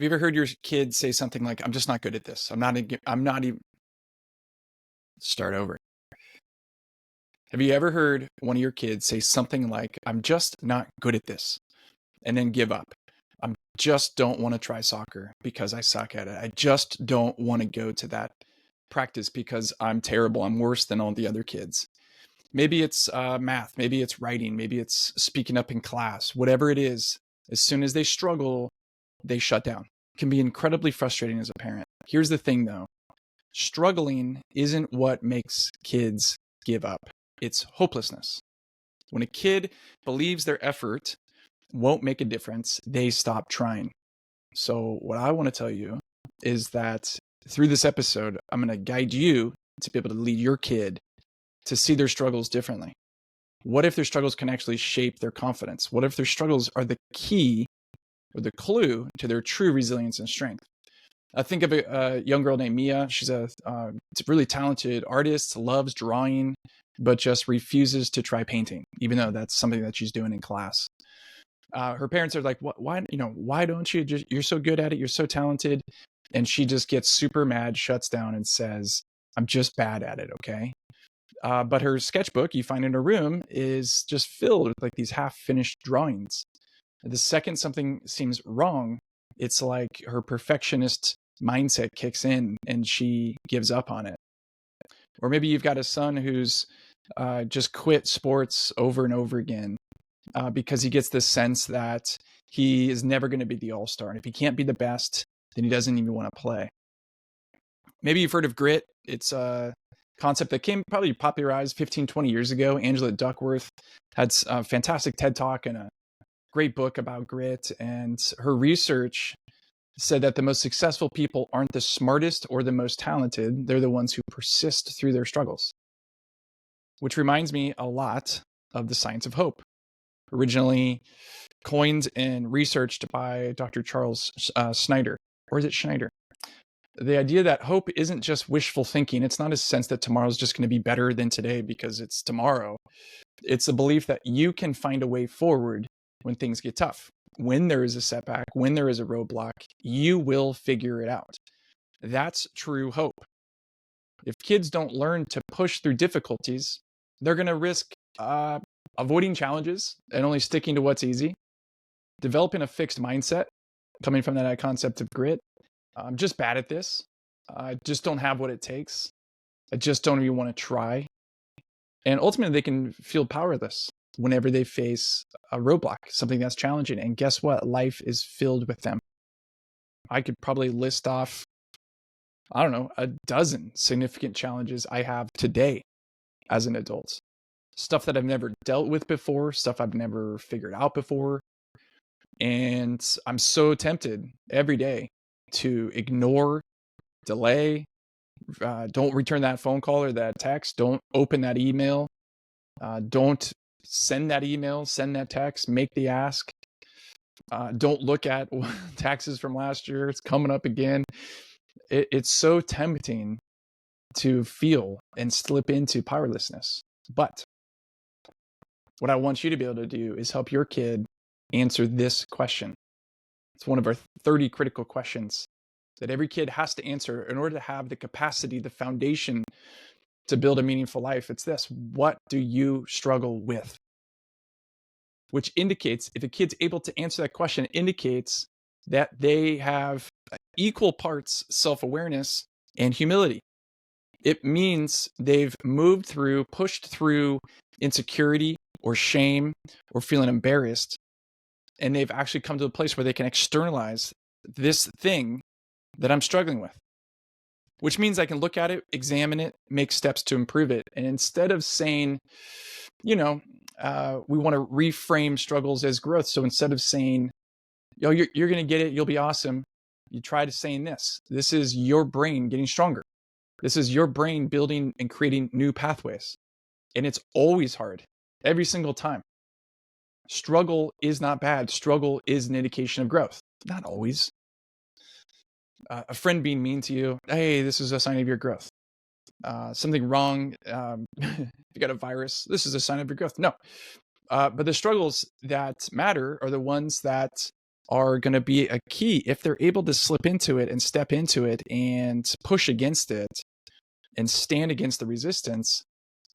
you ever heard your kid say something like, I'm just not good at this. I'm not even, start over. Have you ever heard one of your kids say something like, I'm just not good at this, and then give up? I just don't want to try soccer because I suck at it. I just don't want to go to that practice because I'm terrible. I'm worse than all the other kids. Maybe it's math, maybe it's writing, maybe it's speaking up in class, whatever it is. As soon as they struggle, they shut down. It can be incredibly frustrating as a parent. Here's the thing though, struggling isn't what makes kids give up. It's hopelessness. When a kid believes their effort won't make a difference, they stop trying. So what I want to tell you is that through this episode, I'm going to guide you to be able to lead your kid to see their struggles differently. What if their struggles can actually shape their confidence? What if their struggles are the key or the clue to their true resilience and strength? I think of a young girl named Mia. She's a really talented artist, loves drawing, but just refuses to try painting, even though that's something that she's doing in class. Her parents are like, why don't you just, you're so good at it. You're so talented. And she just gets super mad, shuts down and says, I'm just bad at it. Okay. But her sketchbook you find in her room is just filled with like these half finished drawings. The second something seems wrong, it's like her perfectionist mindset kicks in and she gives up on it. Or maybe you've got a son who's just quit sports over and over again because he gets this sense that he is never going to be the all-star. And if he can't be the best, then he doesn't even want to play. Maybe you've heard of grit. It's a concept that came probably popularized 15, 20 years ago. Angela Duckworth had a fantastic TED Talk and a great book about grit. And her research said that the most successful people aren't the smartest or the most talented. They're the ones who persist through their struggles. Which reminds me a lot of the science of hope, originally coined and researched by Dr. Charles Snyder. Or is it Schneider? The idea that hope isn't just wishful thinking. It's not a sense that tomorrow's just going to be better than today because it's tomorrow. It's a belief that you can find a way forward when things get tough. When there is a setback, when there is a roadblock, you will figure it out. That's true hope. If kids don't learn to push through difficulties, they're going to risk avoiding challenges and only sticking to what's easy, developing a fixed mindset, coming from that concept of grit. I'm just bad at this. I just don't have what it takes. I just don't even want to try. And ultimately, they can feel powerless whenever they face a roadblock, something that's challenging. And guess what? Life is filled with them. I could probably list off, I don't know, a dozen significant challenges I have today as an adult. Stuff that I've never dealt with before, stuff I've never figured out before. And I'm so tempted every day to ignore, delay, don't return that phone call or that text, don't open that email, don't send that email, send that text, make the ask, don't look at taxes from last year, it's coming up again. It's so tempting to feel and slip into powerlessness. But what I want you to be able to do is help your kid answer this question. It's one of our 30 critical questions that every kid has to answer in order to have the capacity, the foundation to build a meaningful life. It's this: what do you struggle with? Which indicates, if a kid's able to answer that question, it indicates that they have equal parts self-awareness and humility. It means they've moved through, pushed through insecurity or shame or feeling embarrassed, and they've actually come to a place where they can externalize this thing that I'm struggling with, which means I can look at it, examine it, make steps to improve it. And instead of saying, we want to reframe struggles as growth. So instead of saying, you're going to get it, you'll be awesome, you try to saying this. This is your brain getting stronger. This is your brain building and creating new pathways. And it's always hard, every single time. Struggle is not bad. Struggle is an indication of growth. Not always. A friend being mean to you, hey, this is a sign of your growth. Something wrong, if you got a virus, this is a sign of your growth. No. But the struggles that matter are the ones that are going to be a key. If they're able to slip into it and step into it and push against it and stand against the resistance,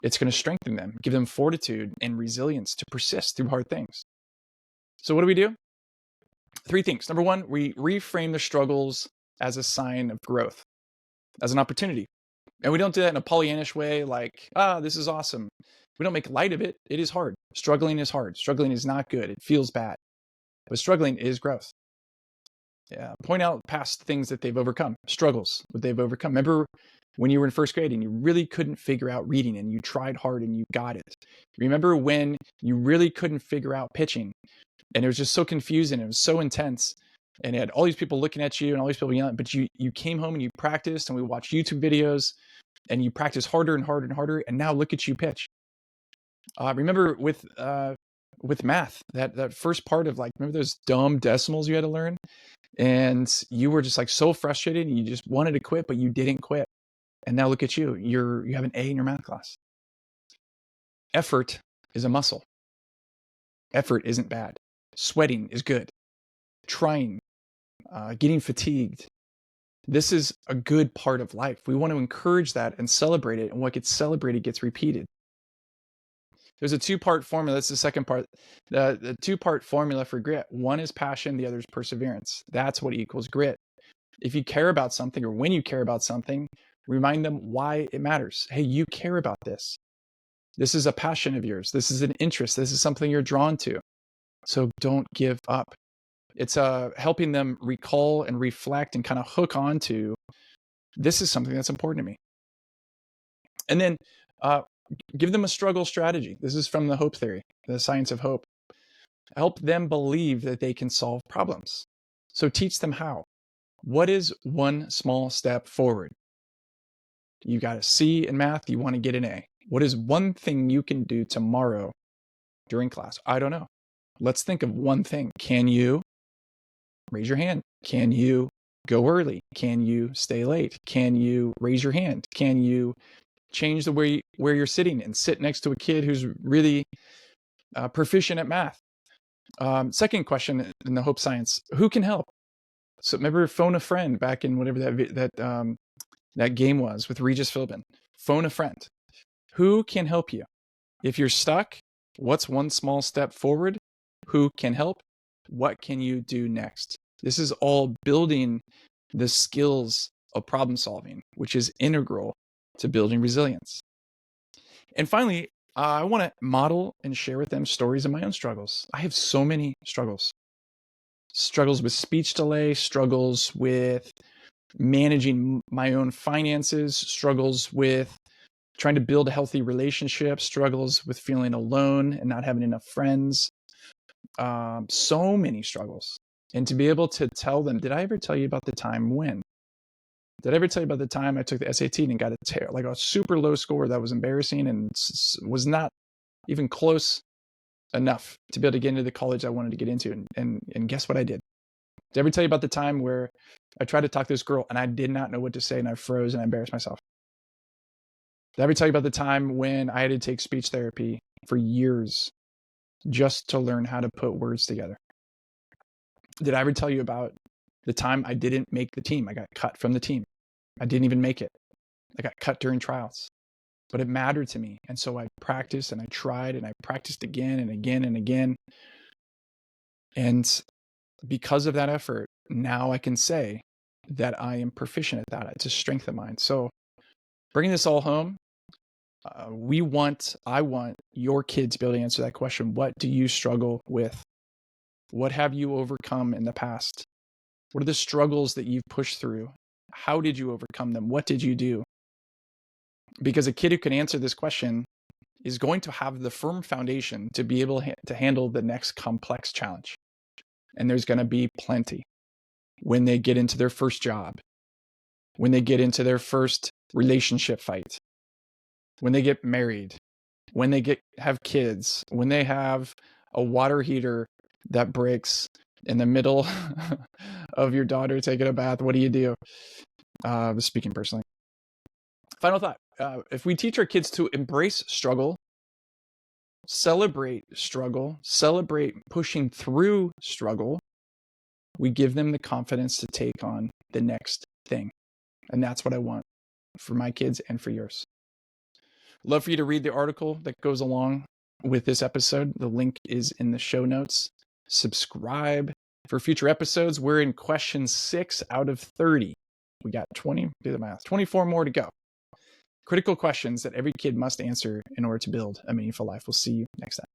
it's going to strengthen them, give them fortitude and resilience to persist through hard things. So what do? 3 things. Number 1, we reframe the struggles as a sign of growth, as an opportunity. And we don't do that in a Pollyannish way, like, this is awesome. We don't make light of it. It is hard. Struggling is hard. Struggling is not good. It feels bad. But struggling is growth. Yeah. Point out past things that they've overcome, struggles that they've overcome. Remember when you were in first grade and you really couldn't figure out reading and you tried hard and you got it. Remember when you really couldn't figure out pitching and it was just so confusing. It was so intense. And you had all these people looking at you and all these people yelling, but you came home and you practiced and we watched YouTube videos and you practiced harder and harder and harder. And now look at you pitch. Remember with math, that first part of like, remember those dumb decimals you had to learn? And you were just like so frustrated and you just wanted to quit, but you didn't quit. And now look at you. You have an A in your math class. Effort is a muscle. Effort isn't bad. Sweating is good. Trying, getting fatigued. This is a good part of life. We want to encourage that and celebrate it. And what gets celebrated gets repeated. There's a 2-part formula. That's the second part. The 2-part formula for grit. One is passion. The other is perseverance. That's what equals grit. If you care about something or when you care about something, remind them why it matters. Hey, you care about this. This is a passion of yours. This is an interest. This is something you're drawn to. So don't give up. It's helping them recall and reflect and kind of hook on to, this is something that's important to me. And then give them a struggle strategy. This is from the hope theory, the science of hope. Help them believe that they can solve problems. So teach them how. What is one small step forward? You got a C in math, you want to get an A. What is one thing you can do tomorrow during class? I don't know. Let's think of one thing. Can you raise your hand? Can you go early? Can you stay late? Can you raise your hand? Can you change the way where you're sitting and sit next to a kid who's really proficient at math? Second question in the hope science, who can help? So remember phone a friend back in whatever that game was with Regis Philbin. Phone a friend. Who can help you? If you're stuck, what's one small step forward? Who can help? What can you do next? This is all building the skills of problem solving, which is integral to building resilience. And finally, I want to model and share with them stories of my own struggles. I have so many struggles. Struggles with speech delay, struggles with managing my own finances, struggles with trying to build a healthy relationship, struggles with feeling alone and not having enough friends. So many struggles. And to be able to tell them, did I ever tell you about the time when? Did I ever tell you about the time I took the SAT and got a super low score that was embarrassing and was not even close enough to be able to get into the college I wanted to get into? And guess what I did? Did I ever tell you about the time where I tried to talk to this girl and I did not know what to say and I froze and I embarrassed myself? Did I ever tell you about the time when I had to take speech therapy for years just to learn how to put words together? Did I ever tell you about the time I didn't make the team? I got cut from the team. I didn't even make it. I got cut during trials, but it mattered to me. And so I practiced and I tried and I practiced again and again and again. And because of that effort, now I can say that I am proficient at that. It's a strength of mine. So bringing this all home, I want your kids to be able to answer that question. What do you struggle with? What have you overcome in the past? What are the struggles that you've pushed through? How did you overcome them? What did you do? Because a kid who can answer this question is going to have the firm foundation to be able to handle the next complex challenge. And there's going to be plenty when they get into their first job, when they get into their first relationship fight, when they get married, when they have kids, when they have a water heater that breaks in the middle of your daughter taking a bath. What do you do? Speaking personally. Final thought. If we teach our kids to embrace struggle, celebrate pushing through struggle, We give them the confidence to take on the next thing. And that's what I want for my kids and for yours. Love for you to read the article that goes along with this episode. The link is in the show notes. Subscribe for future episodes. We're in question 6 out of 30. We got 24 more to go. Critical questions that every kid must answer in order to build a meaningful life. We'll see you next time.